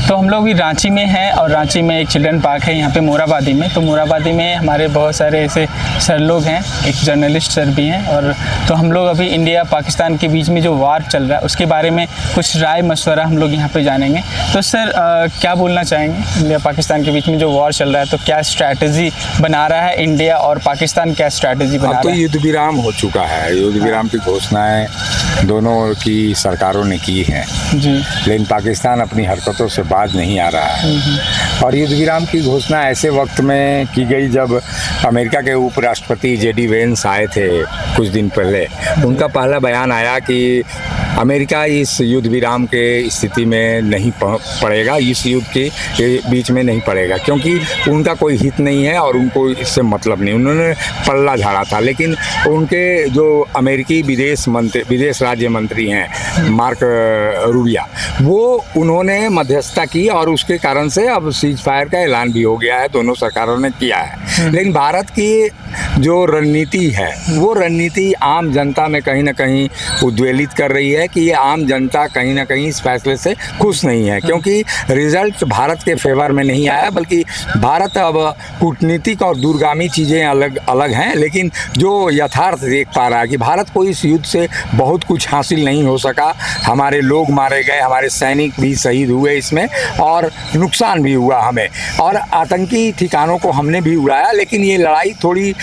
तो हम लोग भी रांची में हैं और रांची में एक चिल्ड्रन पार्क है यहाँ पे मोराबादी में। तो मोराबादी में हमारे बहुत सारे ऐसे सर लोग हैं, एक जर्नलिस्ट सर भी हैं। और तो हम लोग अभी इंडिया पाकिस्तान के बीच में जो वार चल रहा है उसके बारे में कुछ राय मशवरा हम लोग यहाँ पे जानेंगे। तो सर क्या बोलना चाहेंगे, इंडिया पाकिस्तान के बीच में जो वॉर चल रहा है तो क्या स्ट्रैटेजी बना रहा है इंडिया और पाकिस्तान, क्या स्ट्रैटेजी बना रहा है? अब तो युद्ध विराम हो चुका है, युद्ध विराम की घोषणाएं दोनों की सरकारों ने की हैं जी, लेकिन पाकिस्तान अपनी हरकतों से बाज नहीं आ रहा है। और युद्ध विराम की घोषणा ऐसे वक्त में की गई जब अमेरिका के उपराष्ट्रपति जेडी वेंस आए थे कुछ दिन पहले। उनका पहला बयान आया कि अमेरिका इस युद्ध विराम के स्थिति में नहीं पड़ेगा, इस युद्ध के बीच में नहीं पड़ेगा, क्योंकि उनका कोई हित नहीं है और उनको इससे मतलब नहीं। उन्होंने पल्ला झाड़ा था, लेकिन उनके जो अमेरिकी विदेश राज्य मंत्री हैं मार्क रूबिया, वो उन्होंने मध्यस्थता की और उसके कारण से अब सीज फायर का ऐलान भी हो गया है, दोनों सरकारों ने किया है। लेकिन भारत की जो रणनीति है वो रणनीति आम जनता में कहीं ना कहीं उद्वेलित कर रही है कि ये आम जनता कहीं ना कहीं इस फैसले से खुश नहीं है, क्योंकि रिजल्ट भारत के फेवर में नहीं आया। बल्कि भारत अब कूटनीतिक और दूरगामी चीज़ें अलग हैं, लेकिन जो यथार्थ देख पा रहा है कि भारत को इस युद्ध से बहुत कुछ हासिल नहीं हो सका। हमारे लोग मारे गए, हमारे सैनिक भी शहीद हुए इसमें, और नुकसान भी हुआ हमें, और आतंकी ठिकानों को हमने भी उड़ाया। लेकिन ये लड़ाई थोड़ी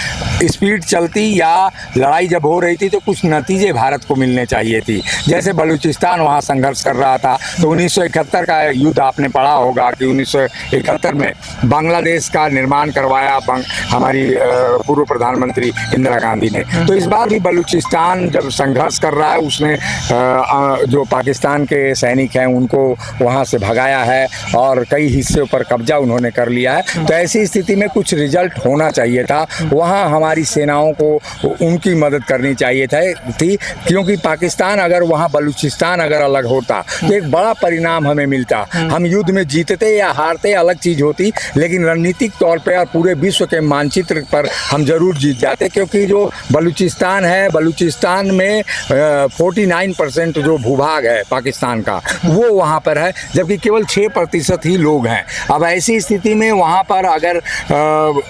स्पीड चलती, या लड़ाई जब हो रही थी तो कुछ नतीजे भारत को मिलने चाहिए थी। जैसे बलूचिस्तान वहाँ संघर्ष कर रहा था, तो 1971 का युद्ध आपने पढ़ा होगा कि 1971 में बांग्लादेश का निर्माण करवाया हमारी पूर्व प्रधानमंत्री इंदिरा गांधी ने। तो इस बार भी बलूचिस्तान जब संघर्ष कर रहा है, उसने जो पाकिस्तान के सैनिक हैं उनको वहाँ से भगाया है और कई हिस्सों पर कब्जा उन्होंने कर लिया है। तो ऐसी स्थिति में कुछ रिजल्ट होना चाहिए था, वहाँ हमारी सेनाओं को उनकी मदद करनी चाहिए थी, क्योंकि पाकिस्तान अगर वहाँ बलूचिस्तान अगर अलग होता तो एक बड़ा परिणाम हमें मिलता। हम युद्ध में जीतते या हारते अलग चीज़ होती, लेकिन रणनीतिक तौर पर और पूरे विश्व के मानचित्र पर हम जरूर जीत जाते, क्योंकि जो बलूचिस्तान है, बलूचिस्तान में 49% जो भूभाग है पाकिस्तान का वो वहाँ पर है, जबकि केवल 6% ही लोग हैं। अब ऐसी स्थिति में वहाँ पर अगर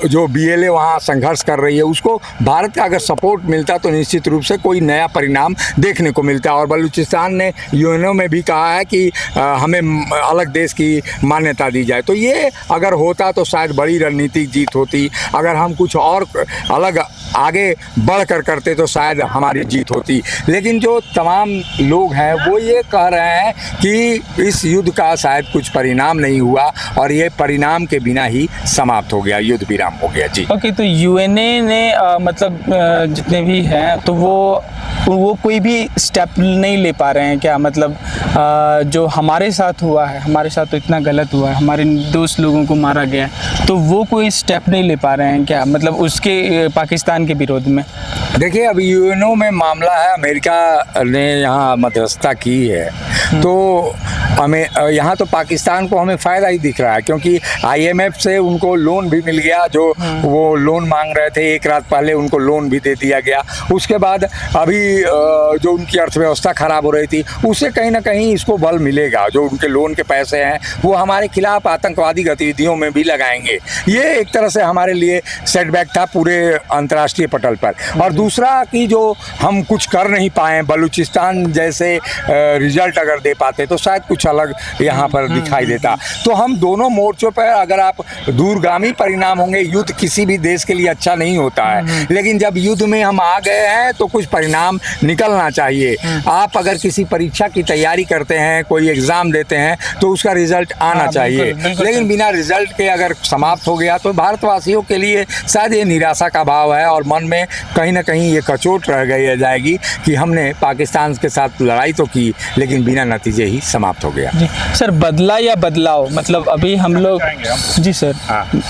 जो BLA वहाँ संघर्ष कर रही है उसको भारत का अगर सपोर्ट मिलता तो निश्चित रूप से कोई नया परिणाम देखने को मिलता है। और बलूचिस्तान ने यूएनओ में भी कहा है कि हमें अलग देश की मान्यता दी जाए। तो ये अगर होता तो शायद बड़ी रणनीतिक जीत होती। अगर हम कुछ और अलग आगे बढ़कर करते तो शायद हमारी जीत होती। लेकिन जो तमाम लोग हैं वो ये कह रहे हैं कि इस युद्ध का शायद कुछ परिणाम नहीं हुआ और ये परिणाम के बिना ही समाप्त हो गया, युद्ध विराम हो गया। जी ओके, तो यूएनए ने मतलब जितने भी हैं तो वो कोई भी स्टेप नहीं ले पा रहे हैं क्या? मतलब जो हमारे साथ हुआ है, हमारे साथ तो इतना गलत हुआ है, हमारे दोस्त लोगों को मारा गया, तो वो कोई स्टेप नहीं ले पा रहे हैं क्या, मतलब उसके पाकिस्तान के विरोध में? देखिए, अब यूएनओ में मामला है, अमेरिका ने यहाँ मध्यस्थता की है, तो हमें यहाँ तो पाकिस्तान को हमें फ़ायदा ही दिख रहा है, क्योंकि IMF से उनको लोन भी मिल गया, जो वो लोन मांग रहे थे एक रात पहले उनको लोन भी दे दिया गया। उसके बाद अभी जो उनकी अर्थव्यवस्था ख़राब हो रही थी उससे कहीं ना कहीं इसको बल मिलेगा। जो उनके लोन के पैसे हैं वो हमारे खिलाफ आतंकवादी गतिविधियों में भी लगाएंगे। ये एक तरह से हमारे लिए सेटबैक था पूरे अंतर्राष्ट्रीय पटल पर। और दूसरा कि जो हम कुछ कर नहीं पाए, बलूचिस्तान जैसे रिजल्ट अगर दे पाते तो शायद कुछ अलग यहाँ पर दिखाई देता। तो हम दोनों मोर्चों पर अगर आप दूरगामी परिणाम होंगे, युद्ध किसी भी देश के लिए अच्छा नहीं होता है, लेकिन जब युद्ध में हम आ गए हैं तो कुछ परिणाम निकलना चाहिए। आप अगर किसी परीक्षा की तैयारी करते हैं, कोई एग्जाम देते हैं तो उसका रिजल्ट आना चाहिए, लेकिन बिना रिजल्ट के अगर समाप्त हो गया तो भारतवासियों के लिए शायद ये निराशा का भाव है और मन में कहीं ना कहीं ये कचोट रह गई जाएगी कि हमने पाकिस्तान के साथ लड़ाई तो की लेकिन बिना नतीजे ही समाप्त हो गया। जी सर, बदला या बदलाव, मतलब अभी हम लोग जी सर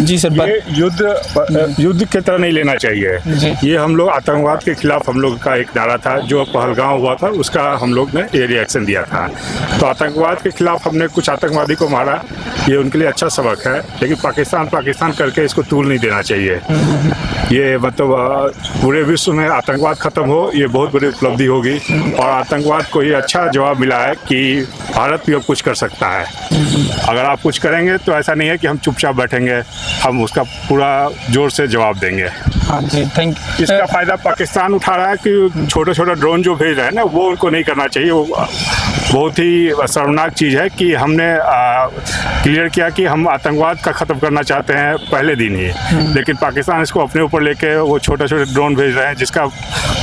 जी सर ये युद्ध की तरह नहीं लेना चाहिए। ये हम लोग आतंकवाद के खिलाफ हम लोग का एक नारा था, जो पहलगांव हुआ था उसका हम लोग ने ये रिएक्शन दिया था। तो आतंकवाद के खिलाफ हमने कुछ आतंकवादी को मारा, ये उनके लिए अच्छा सबक है, लेकिन पाकिस्तान करके इसको तूल नहीं देना चाहिए। ये मतलब पूरे विश्व में आतंकवाद खत्म हो, ये बहुत बड़ी उपलब्धि होगी। और आतंकवाद को ये अच्छा जवाब मिला है कि भारत भी अब कुछ कर सकता है। अगर आप कुछ करेंगे तो ऐसा नहीं है कि हम चुपचाप बैठेंगे, हम उसका पूरा जोर से जवाब देंगे। हाँ जी, थैंक यू। इसका फायदा पाकिस्तान उठा रहा है कि छोटे छोटे ड्रोन जो भेज रहे हैं ना, वो उनको नहीं करना चाहिए। वो बहुत ही शर्मनाक चीज़ है कि हमने क्लियर किया कि हम आतंकवाद का ख़त्म करना चाहते हैं पहले दिन ही, लेकिन पाकिस्तान इसको अपने ऊपर लेके वो छोटे छोटे ड्रोन भेज रहे हैं जिसका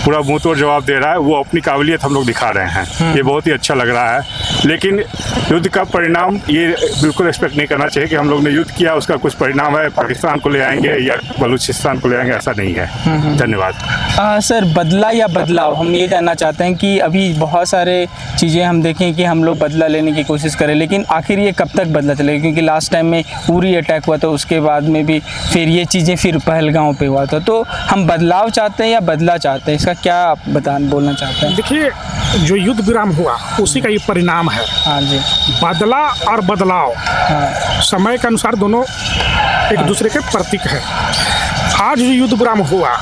पूरा मुंह तोड़ जवाब दे रहा है। वो अपनी काबिलियत हम लोग दिखा रहे हैं, ये बहुत ही अच्छा लग रहा है। लेकिन युद्ध का परिणाम ये बिल्कुल एक्सपेक्ट नहीं करना चाहिए कि हम लोग ने युद्ध किया, उसका कुछ परिणाम है पाकिस्तान को ले आएंगे या बलूचिस्तान को ले आएंगे, ऐसा नहीं है। धन्यवाद। सर, बदला या बदलाव, हम ये जानना चाहते हैं कि अभी बहुत सारे चीज़ें हम देखें कि हम लोग बदला लेने की कोशिश करें, लेकिन आखिर ये कब तक बदला चलेगा? क्योंकि लास्ट टाइम में उरी अटैक हुआ था, उसके बाद में भी फिर ये चीज़ें फिर पहलगांव पे हुआ था। तो हम बदलाव चाहते हैं या बदला चाहते हैं? इसका क्या आप बोलना चाहते हैं? देखिए, जो युद्ध विराम हुआ उसी का ये परिणाम है। हाँ जी। बदला और बदलाव समय के अनुसार दोनों एक दूसरे के प्रतीक है। आज जो युद्ध विराम हुआ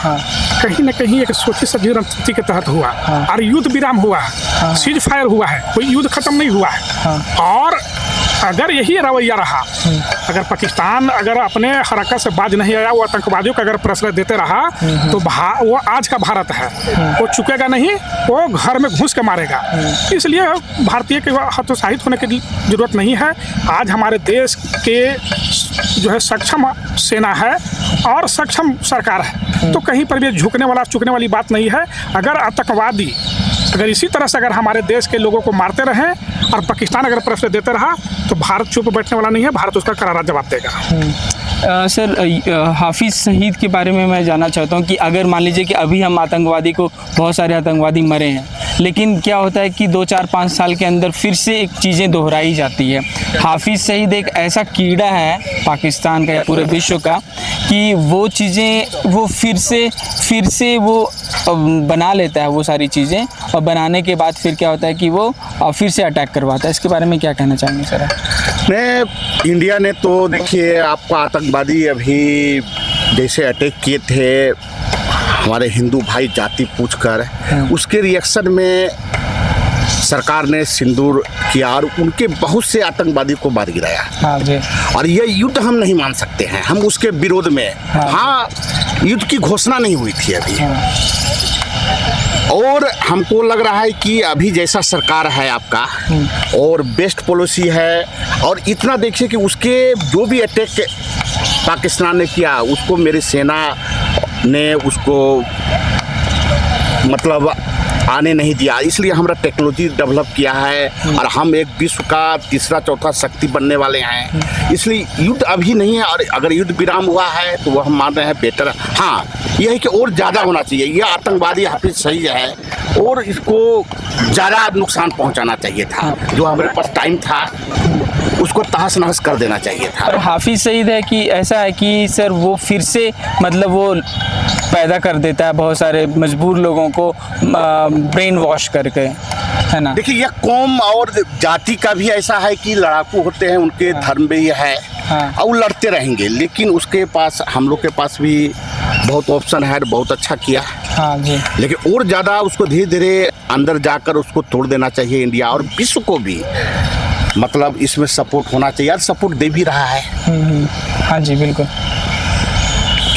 कहीं न कहीं एक सोची समझी रणनीति के तहत हुआ, और युद्ध विराम हुआ, सीज फायर हुआ है, कोई युद्ध खत्म नहीं हुआ है। और अगर यही रवैया रहा, अगर पाकिस्तान अगर अपने हरकत से बाज नहीं आया, वो आतंकवादियों को अगर प्रश्रय देते रहा, तो वो आज का भारत है, वो चुकेगा नहीं, वो घर में घुस के मारेगा। इसलिए भारतीय के हतोत्साहित होने की जरूरत नहीं है। आज हमारे देश के जो है सक्षम सेना है और सक्षम सरकार है, तो कहीं पर भी चुकने वाली बात नहीं है। अगर आतंकवादी अगर इसी तरह से अगर हमारे देश के लोगों को मारते रहें और पाकिस्तान अगर प्रश्रय देते रहा, तो भारत चुप बैठने वाला नहीं है, भारत उसका करारा जवाब देगा। सर, हाफिज़ सईद के बारे में मैं जानना चाहता हूँ कि अगर मान लीजिए कि अभी हम आतंकवादी को, बहुत सारे आतंकवादी मरे हैं, लेकिन क्या होता है कि 2, 4, 5 साल के अंदर फिर से एक चीज़ें दोहराई जाती है। हाफिज़ सईद एक ऐसा कीड़ा है पाकिस्तान का या पूरे विश्व का कि वो चीज़ें वो फिर से वो बना लेता है वो सारी चीज़ें, और बनाने के बाद फिर क्या होता है कि वो फिर से अटैक करवाता है। इसके बारे में क्या कहना चाहेंगे सर? नहीं, इंडिया ने तो देखिए आपका आतंकवादी अभी जैसे अटैक किए थे हमारे हिंदू भाई जाति पूछकर, उसके रिएक्शन में सरकार ने सिंदूर किया और उनके बहुत से आतंकवादी को मार गिराया। हाँ जी। और ये युद्ध हम नहीं मान सकते हैं, हम उसके विरोध में। हाँ, युद्ध की घोषणा नहीं हुई थी अभी। और हमको लग रहा है कि अभी जैसा सरकार है आपका और बेस्ट पॉलिसी है, और इतना देखिए कि उसके जो भी अटैक पाकिस्तान ने किया उसको मेरी सेना ने उसको मतलब आने नहीं दिया। इसलिए हमारा टेक्नोलॉजी डेवलप किया है और हम एक विश्व का तीसरा चौथा शक्ति बनने वाले हैं। इसलिए युद्ध अभी नहीं है, और अगर युद्ध विराम हुआ है तो वह हम मान रहे हैं बेटर। हाँ, यह है कि और ज़्यादा होना चाहिए। यह आतंकवादी हाफिज सही है और इसको ज़्यादा नुकसान पहुंचाना चाहिए था। जो हमारे पास टाइम था उसको तहस नहस कर देना चाहिए था। और हाफिज़ सईद है कि ऐसा है कि सर वो फिर से मतलब वो पैदा कर देता है बहुत सारे मजबूर लोगों को ब्रेन वॉश करके, है ना? देखिए, यह कौम और जाति का भी ऐसा है कि लड़ाकू होते हैं, उनके धर्म भी है और वो लड़ते रहेंगे। लेकिन उसके पास, हम लोग के पास भी बहुत ऑप्शन है, बहुत अच्छा किया। हाँ जी। लेकिन और ज़्यादा उसको धीरे धीरे अंदर जाकर उसको तोड़ देना चाहिए। इंडिया और विश्व को भी मतलब इसमें सपोर्ट होना चाहिए, और सपोर्ट दे भी रहा है। हाँ जी, बिल्कुल।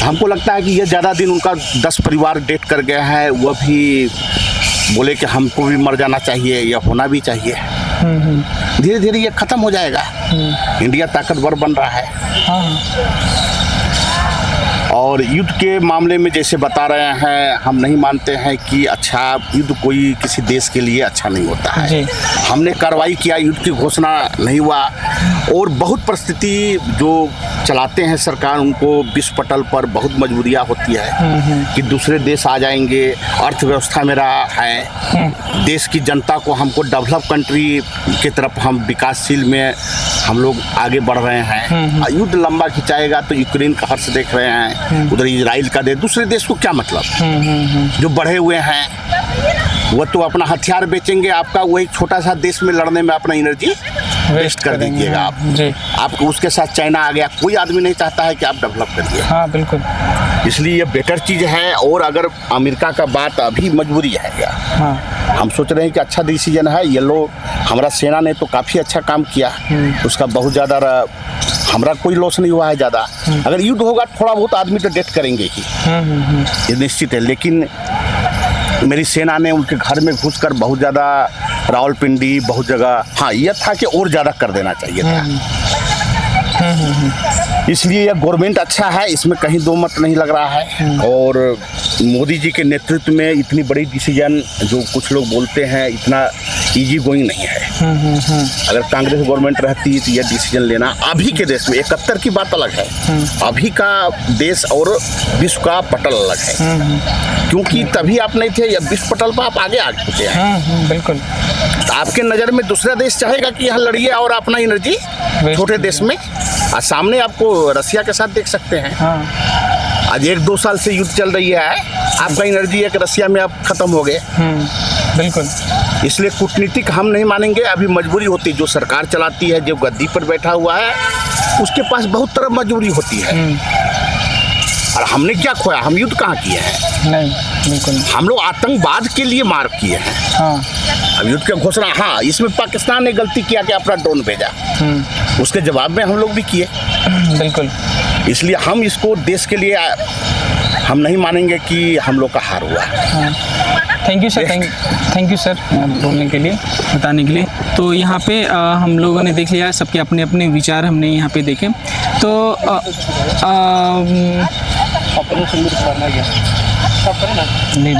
हमको लगता है कि ये ज़्यादा दिन उनका 10 परिवार डेट कर गए हैं, वह भी बोले कि हमको भी मर जाना चाहिए या होना भी चाहिए। धीरे धीरे ये ख़त्म हो जाएगा। इंडिया ताकतवर बन रहा है। और युद्ध के मामले में जैसे बता रहे हैं, हम नहीं मानते हैं कि अच्छा युद्ध कोई किसी देश के लिए अच्छा नहीं होता है। हमने कार्रवाई किया, युद्ध की घोषणा नहीं हुआ, और बहुत परिस्थिति जो चलाते हैं सरकार, उनको विश्व पटल पर बहुत मजबूरियाँ होती है कि दूसरे देश आ जाएंगे। अर्थव्यवस्था मेरा है, देश की जनता को हमको डेवलप कंट्री की तरफ हम विकासशील में हम लोग आगे बढ़ रहे हैं। युद्ध लंबा खिंचाएगा तो यूक्रेन का हर्ष देख रहे हैं, उधर इजराइल का दे, दूसरे देश को क्या मतलब? जो बढ़े हुए हैं वो तो अपना हथियार बेचेंगे, आपका वही छोटा सा देश में लड़ने में अपना एनर्जी वेस्ट कर दीजिएगा आप। आपको उसके साथ चाइना आ गया, कोई आदमी नहीं चाहता है कि आप डेवलप करिए। हाँ, बिल्कुल। इसलिए ये बेटर चीज़ है। और अगर अमेरिका का बात अभी मजबूरी है यार, हाँ हम सोच रहे हैं कि अच्छा डिसीजन है ये लो। हमारा सेना ने तो काफ़ी अच्छा काम किया, उसका बहुत ज़्यादा हमारा कोई लॉस नहीं हुआ है ज़्यादा। अगर युद्ध होगा थोड़ा बहुत आदमी तो डेथ करेंगे ही, ये निश्चित है। लेकिन मेरी सेना ने उनके घर में घुसकर बहुत ज़्यादा, रावलपिंडी बहुत जगह, हाँ यह था कि और ज़्यादा कर देना चाहिए था। इसलिए यह गवर्नमेंट अच्छा है, इसमें कहीं दो मत नहीं लग रहा है। और मोदी जी के नेतृत्व में इतनी बड़ी डिसीजन, जो कुछ लोग बोलते हैं इतना इजी गोइंग नहीं है। अगर कांग्रेस गवर्नमेंट रहती तो यह डिसीजन लेना अभी के देश में, 71 की बात अलग है, अभी का देश और विश्व का पटल अलग है। क्योंकि तभी आप नहीं थे, या विश्व पटल पर आप आगे आ चुके हैं। बिल्कुल। तो आपके नज़र में दूसरा देश चाहेगा कि यहाँ लड़िए और अपना एनर्जी छोटे देश में, आज सामने आपको रसिया के साथ देख सकते हैं। आज 1-2 साल से युद्ध चल रही है, आपका एनर्जी एक रसिया में आप खत्म हो गए। बिल्कुल। इसलिए कूटनीतिक हम नहीं मानेंगे, अभी मजबूरी होती है। जो सरकार चलाती है, जो गद्दी पर बैठा हुआ है, उसके पास बहुत तरह मजबूरी होती है। और हमने क्या खोया, हम युद्ध कहाँ किए हैं? नहीं, बिल्कुल। हम लोग आतंकवाद के लिए मार किए हैं। हाँ। अब युद्ध की घोषणा, हाँ इसमें पाकिस्तान ने गलती किया कि अपना ड्रोन भेजा, उसके जवाब में हम लोग भी किए। बिल्कुल। इसलिए हम इसको देश के लिए हम नहीं मानेंगे कि हम लोग का हार हुआ। Thank you sir, thank you sir बोलने के लिए, बताने के लिए। तो यहाँ पे हम लोगों ने देख लिया, सबके अपने अपने विचार हमने यहाँ पे देखे। तो नहीं,